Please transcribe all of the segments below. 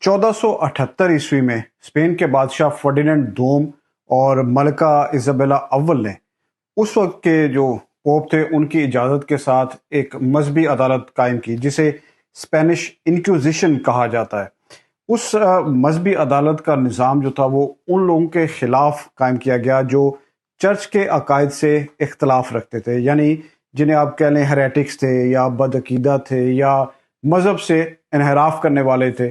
1478 में स्पेन के बादशाह फर्डिनेंड दोम और मलका इजाबेला अव्वल ने उस वक्त के जो पोप थे उनकी इजाज़त के साथ एक मजहबी अदालत कायम की जिसे स्पेनिश इंक्विजिशन कहा जाता है। उस मजहबी अदालत का निज़ाम जो था वो उन लोगों के ख़िलाफ़ कायम किया गया जो चर्च के अकायद से इख्तलाफ रखते थे, यानी जिन्हें आप कह लें हेरेटिक्स थे या बदअकीदा थे या मज़हब से इनहराफ करने वाले थे।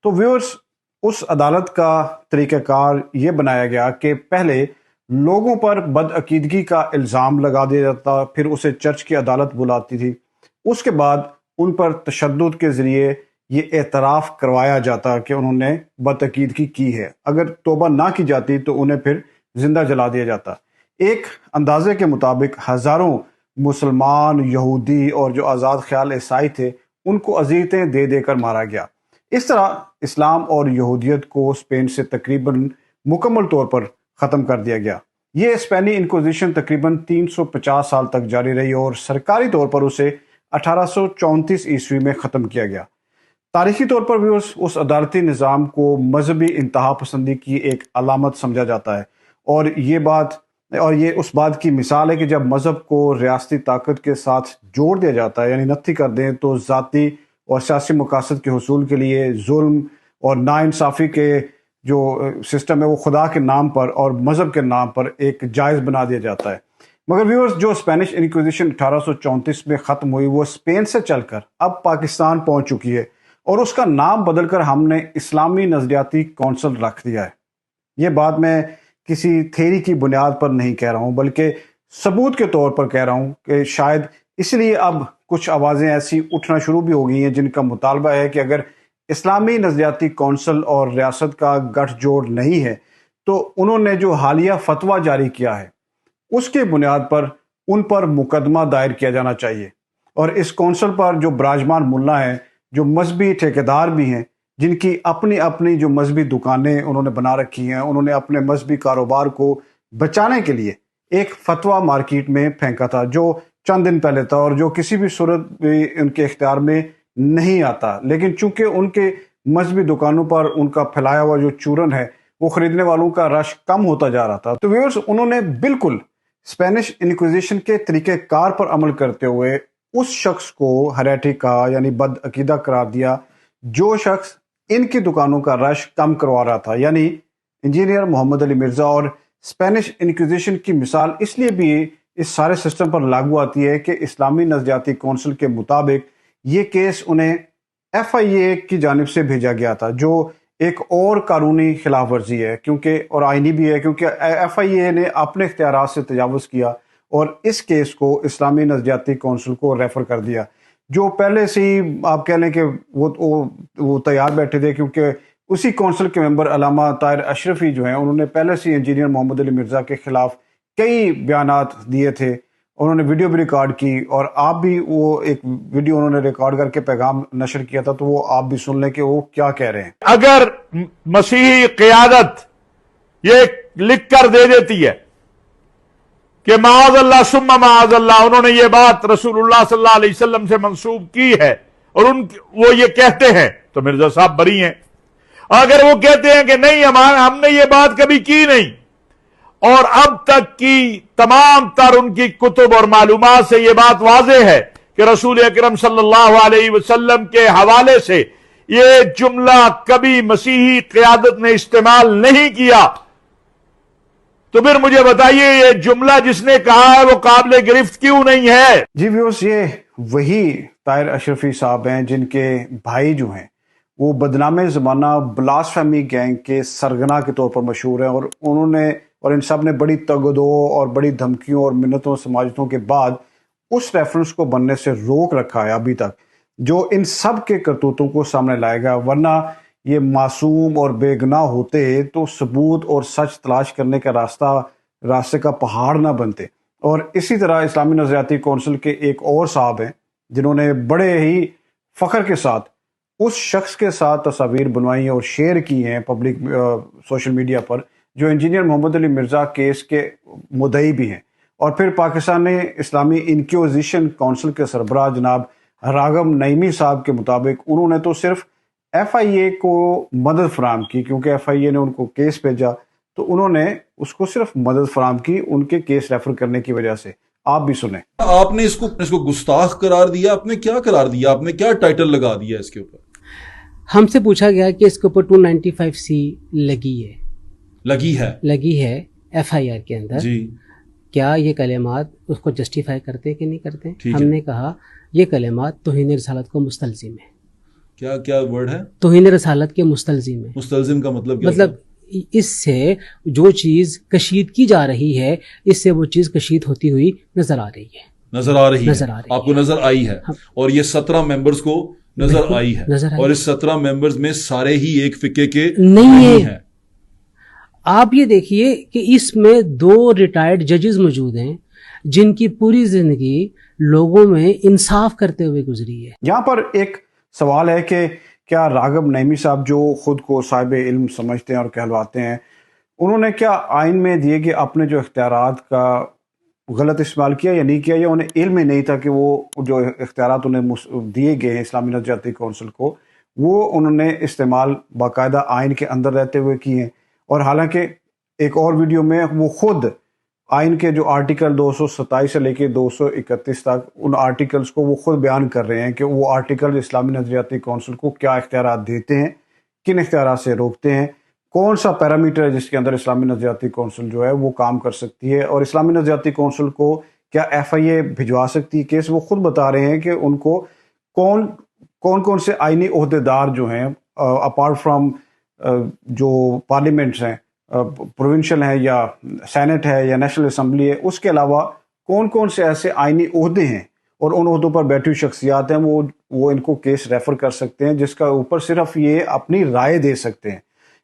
तो व्यूअर्स, उस अदालत का तरीक़ाकार ये बनाया गया कि पहले लोगों पर बदअकीदगी का इल्ज़ाम लगा दिया जाता, फिर उसे चर्च की अदालत बुलाती थी, उसके बाद उन पर तशद्दुद के ज़रिए ये एतराफ़ करवाया जाता कि उन्होंने बदअकीदगी की है। अगर तौबा ना की जाती तो उन्हें फिर ज़िंदा जला दिया जाता। एक अंदाजे के मुताबिक हज़ारों मुसलमान, यहूदी और जो आज़ाद ख्याल ईसाई थे उनको अज़ीयतें दे देकर मारा गया। इस तरह इस्लाम और यहूदियत को स्पेन से तकरीबन मुकम्मल तौर पर ख़त्म कर दिया गया। ये स्पेनी इंक्विजिशन तकरीबन 350 साल तक जारी रही और सरकारी तौर पर उसे 1834 ईस्वी में ख़त्म किया गया। तारीखी तौर पर भी उस अदालती निज़ाम को मजहबी इंतहा पसंदी की एक अलामत समझा जाता है और ये उस बात की मिसाल है कि जब मज़हब को रियासती ताकत के साथ जोड़ दिया जाता है, यानी नत्थी कर दें, तो ज़ाती और सियासी मकासद के हुसूल के लिए जुल्म और नाइंसाफ़ी के जो सिस्टम है वो खुदा के नाम पर और मज़हब के नाम पर एक जायज़ बना दिया जाता है। मगर व्यूअर्स, जो स्पेनिश इंक्विजिशन 1834 में ख़त्म हुई वो स्पेन से चलकर अब पाकिस्तान पहुँच चुकी है और उसका नाम बदलकर हमने इस्लामी नज़रियाती कौंसिल रख दिया है। ये बात मैं किसी थ्योरी की बुनियाद पर नहीं कह रहा हूँ, बल्कि सबूत के तौर पर कह रहा हूँ कि शायद इसलिए अब कुछ आवाज़ें ऐसी उठना शुरू भी हो गई हैं जिनका मुतालबा है कि अगर इस्लामी नज़रियाती कौंसिल और रियासत का गठजोड़ नहीं है तो उन्होंने जो हालिया फतवा जारी किया है उसके बुनियाद पर उन पर मुकदमा दायर किया जाना चाहिए और इस कौंसिल पर जो बराजमान मुल्ला हैं, जो मजहबी ठेकेदार भी हैं, जिनकी अपनी अपनी जो मजहबी दुकानें उन्होंने बना रखी हैं, उन्होंने अपने मजहबी कारोबार को बचाने के लिए एक फतवा मार्केट में फेंका था जो चंद दिन पहले था और जो किसी भी सूरत भी उनके इख्तियार में नहीं आता, लेकिन चूंकि उनके मजहबी दुकानों पर उनका फैलाया हुआ जो चूरन है वो खरीदने वालों का रश कम होता जा रहा था, तो व्यूअर्स, उन्होंने बिल्कुल स्पेनिश इंक्विजिशन के तरीक़ेकार पर अमल करते हुए उस शख्स को हेरेटिक कहा, यानी बदअकीदा करार दिया, जो शख्स इनकी दुकानों का रश कम करवा रहा था, यानी इंजीनियर मोहम्मद अली मिर्ज़ा। और स्पेनिश इंक्विजिशन की मिसाल इसलिए भी इस सारे सिस्टम पर लागू आती है कि इस्लामी नज़रियाती कौंसिल के मुताबिक ये केस उन्हें FIA की जानिब से भेजा गया था, जो एक और कानूनी खिलाफ वर्जी है क्योंकि और आइनी भी है, क्योंकि FIA ने अपने इख्तियारात से तजावुज़ किया और इस केस को इस्लामी नज़रियाती कौंसिल को रेफ़र कर दिया, जो पहले से ही आप कह लें कि वो तैयार बैठे थे, क्योंकि उसी कौंसिल के मेंबर अल्लामा ताहिर अशरफी जो हैं उन्होंने पहले से इंजीनियर मोहम्मद अली मिर्ज़ा के ख़िलाफ़ कई बयानात दिए थे, उन्होंने वीडियो भी रिकॉर्ड की और आप भी वो एक वीडियो उन्होंने रिकॉर्ड करके पैगाम नशर किया था, तो वो आप भी सुन लें कि वो क्या कह रहे हैं। अगर मसीही क़ियादत ये लिख कर दे देती है कि माअज़ल्लाह सुम्मा माअज़ल्लाह, उन्होंने ये बात रसूलुल्लाह सल्लल्लाहु अलैहि वसल्लम से मंसूब की है और वो ये कहते हैं, तो मिर्जा साहब बरी हैं। अगर वो कहते हैं कि नहीं, हमने ये बात कभी की नहीं और अब तक की तमाम तर उनकी कुतुब और मालूमात से ये बात वाज़ेह है कि रसूल अकरम सल्लल्लाहु अलैहि वसल्लम के हवाले से ये जुमला कभी मसीही क़ियादत ने इस्तेमाल नहीं किया, तो फिर मुझे बताइए ये जुमला जिसने कहा है वो काबिल गिरफ्त क्यों नहीं है। जी व्यूअर्स, ये वही ताहिर अशरफी साहब हैं जिनके भाई जो हैं वो बदनामे ज़माना ब्लास्फेमी गैंग के सरगना के तौर पर मशहूर हैं और उन्होंने और इन सब ने बड़ी तगदो और बड़ी धमकियों और मिन्नतों समाजतों के बाद उस रेफरेंस को बनने से रोक रखा है अभी तक, जो इन सब के करतूतों को सामने लाएगा। वरना ये मासूम और बेगुनाह होते तो सबूत और सच तलाश करने का रास्ते का पहाड़ ना बनते। और इसी तरह इस्लामी नज़रियाती कौंसिल के एक और साहब हैं जिन्होंने बड़े ही फ़ख्र के साथ उस शख्स के साथ तस्वीर बनवाई और शेयर की हैं पब्लिक सोशल मीडिया पर, जो इंजीनियर मोहम्मद अली मिर्ज़ा केस के मुद्दई भी हैं। और फिर पाकिस्तान ने इस्लामी इंक्विजिशन कौंसिल के सरबराह जनाब रागम नईमी साहब के मुताबिक उन्होंने तो सिर्फ FIA کو مدد فراہم کی, کیونکہ FIA نے ان کو کیس بھیجا تو انہوں نے اس کو صرف مدد فراہم کی ان کے کیس ریفر کرنے کی وجہ سے. آپ بھی سنیں. آپ نے اس کو گستاخ قرار دیا, آپ نے کیا قرار دیا, آپ نے کیا ٹائٹل لگا دیا اس کے اوپر؟ ہم سے پوچھا گیا کہ اس کے اوپر 295C لگی ہے FIR کے اندر جی, کیا یہ کلمات اس کو جسٹیفائی کرتے کہ نہیں کرتے. ہم نے کہا یہ کلمات توہین رسالت کو مستلزم ہے. کیا ورڈ ہے؟ توہین رسالت کے مستلزم ہے. مستلزم کا مطلب کیا؟ مطلب اس سے جو چیز کشید کی جا رہی ہے اس سے وہ چیز کشید ہوتی ہوئی نظر آ رہی ہے. آپ کو نظر آئی ہے, اور یہ 17 ممبرز کو نظر آئی ہے, اور اس 17 ممبرز میں سارے ہی ایک فقے کے نہیں ہیں. آپ یہ دیکھیے کہ اس میں 2 ریٹائرڈ ججز موجود ہیں جن کی پوری زندگی لوگوں میں انصاف کرتے ہوئے گزری ہے. یہاں پر ایک سوال ہے کہ کیا راغب نعیمی صاحب جو خود کو صاحب علم سمجھتے ہیں اور کہلواتے ہیں, انہوں نے کیا آئین میں دیے کہ اپنے جو اختیارات کا غلط استعمال کیا یا نہیں کیا, یا انہیں علم ہی نہیں تھا کہ وہ جو اختیارات انہیں دیے گئے ہیں اسلامی نظریاتی کونسل کو, وہ انہوں نے استعمال باقاعدہ آئین کے اندر رہتے ہوئے کیے ہیں. اور حالانکہ ایک اور ویڈیو میں وہ خود آئین کے جو آرٹیکل 227 سے لے کے 231 تک ان آرٹیکلز کو وہ خود بیان کر رہے ہیں کہ وہ آرٹیکل اسلامی نظریاتی کونسل کو کیا اختیارات دیتے ہیں, کن اختیارات سے روکتے ہیں, کون سا پیرامیٹر ہے جس کے اندر اسلامی نظریاتی کونسل جو ہے وہ کام کر سکتی ہے, اور اسلامی نظریاتی کونسل کو کیا FIA بھجوا سکتی ہے کیس. وہ خود بتا رہے ہیں کہ ان کو کون سے آئینی عہدیدار جو ہیں اپارٹ فرام جو پارلیمنٹس ہیں, پروونشل ہیں یا سینٹ ہے یا نیشنل اسمبلی ہے, اس کے علاوہ کون سے ایسے آئینی عہدے ہیں اور ان عہدوں پر بیٹھی شخصیات ہیں وہ ان کو کیس ریفر کر سکتے ہیں, جس کا اوپر صرف یہ اپنی رائے دے سکتے ہیں.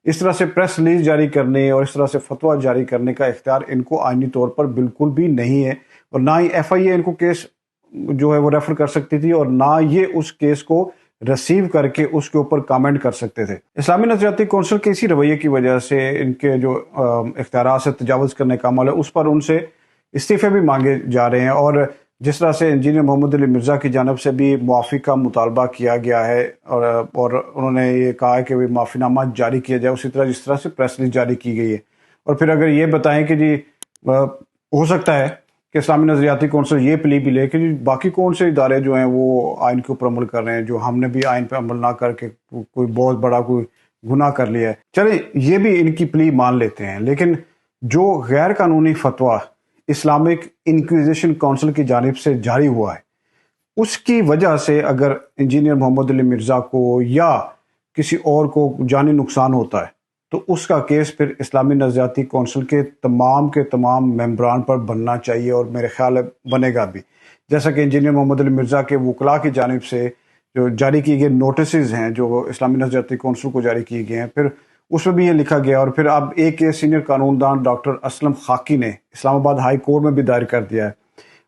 اس طرح سے پریس ریلیز جاری کرنے اور اس طرح سے فتویٰ جاری کرنے کا اختیار ان کو آئینی طور پر بالکل بھی نہیں ہے, اور نہ ہی FIA ان کو کیس جو ہے وہ ریفر کر سکتی تھی, اور نہ یہ اس کیس کو ریسیو کر کے اس کے اوپر کامنٹ کر سکتے تھے. اسلامی نظریاتی کونسل کے اسی رویے کی وجہ سے ان کے جو اختیارات سے تجاوز کرنے کا عمل ہے اس پر ان سے استعفے بھی مانگے جا رہے ہیں, اور جس طرح سے انجینئر محمد علی مرزا کی جانب سے بھی معافی کا مطالبہ کیا گیا ہے, اور انہوں نے یہ کہا ہے کہ وہ معافی نامہ جاری کیا جائے, اسی طرح جس طرح سے پریس ریلیز جاری کی گئی ہے. اور پھر اگر یہ بتائیں کہ جی ہو سکتا ہے کہ اسلامی نظریاتی کونسل یہ پلی بھی لے کہ جی باقی کون سے ادارے جو ہیں وہ آئین کے اوپر عمل کر رہے ہیں, جو ہم نے بھی آئین پہ عمل نہ کر کے کوئی بہت بڑا کوئی گناہ کر لیا ہے, چلیں یہ بھی ان کی پلی مان لیتے ہیں. لیکن جو غیر قانونی فتویٰ اسلامک انکویزیشن کونسل کی جانب سے جاری ہوا ہے, اس کی وجہ سے اگر انجینئر محمد علی مرزا کو یا کسی اور کو جانی نقصان ہوتا ہے تو اس کا کیس پھر اسلامی نظریاتی کونسل کے تمام ممبران پر بننا چاہیے, اور میرے خیال ہے بنے گا بھی. جیسا کہ انجینئر محمد علی مرزا کے وکلاء کی جانب سے جو جاری کیے گئے نوٹسز ہیں جو اسلامی نظریاتی کونسل کو جاری کیے گئے ہیں, پھر اس میں بھی یہ لکھا گیا, اور پھر اب ایک سینئر قانون دان ڈاکٹر اسلم خاکی نے اسلام آباد ہائی کورٹ میں بھی دائر کر دیا ہے.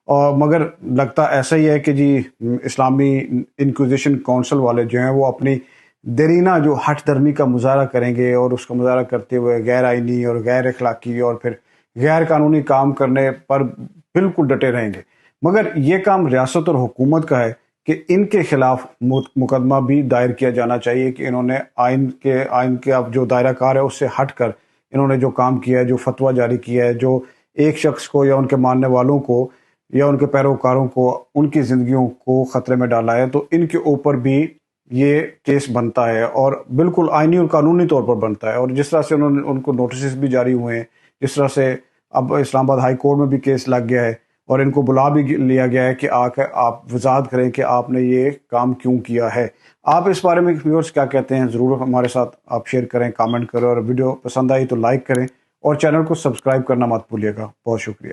اور مگر لگتا ایسا ہی ہے کہ جی اسلامی انکویزیشن کونسل والے جو ہیں وہ اپنی دیرینہ جو ہٹ درمی کا مظاہرہ کریں گے, اور اس کا مظاہرہ کرتے ہوئے غیر آئینی اور غیر اخلاقی اور پھر غیر قانونی کام کرنے پر بالکل ڈٹے رہیں گے. مگر یہ کام ریاست اور حکومت کا ہے کہ ان کے خلاف مقدمہ بھی دائر کیا جانا چاہیے کہ انہوں نے آئین کے اب جو دائرہ کار ہے اس سے ہٹ کر انہوں نے جو کام کیا ہے, جو فتویٰ جاری کیا ہے, جو ایک شخص کو یا ان کے ماننے والوں کو یا ان کے پیروکاروں کو ان کی زندگیوں کو خطرے میں ڈالا ہے, تو ان کے اوپر بھی یہ کیس بنتا ہے, اور بالکل آئینی اور قانونی طور پر بنتا ہے. اور جس طرح سے انہوں نے ان کو نوٹسز بھی جاری ہوئے ہیں, جس طرح سے اب اسلام آباد ہائی کورٹ میں بھی کیس لگ گیا ہے, اور ان کو بلا بھی لیا گیا ہے کہ آپ وضاحت کریں کہ آپ نے یہ کام کیوں کیا ہے. آپ اس بارے میں ویورز کیا کہتے ہیں, ضرور ہمارے ساتھ آپ شیئر کریں, کامنٹ کریں, اور ویڈیو پسند آئی تو لائک کریں, اور چینل کو سبسکرائب کرنا مت بھولیے گا. بہت شکریہ.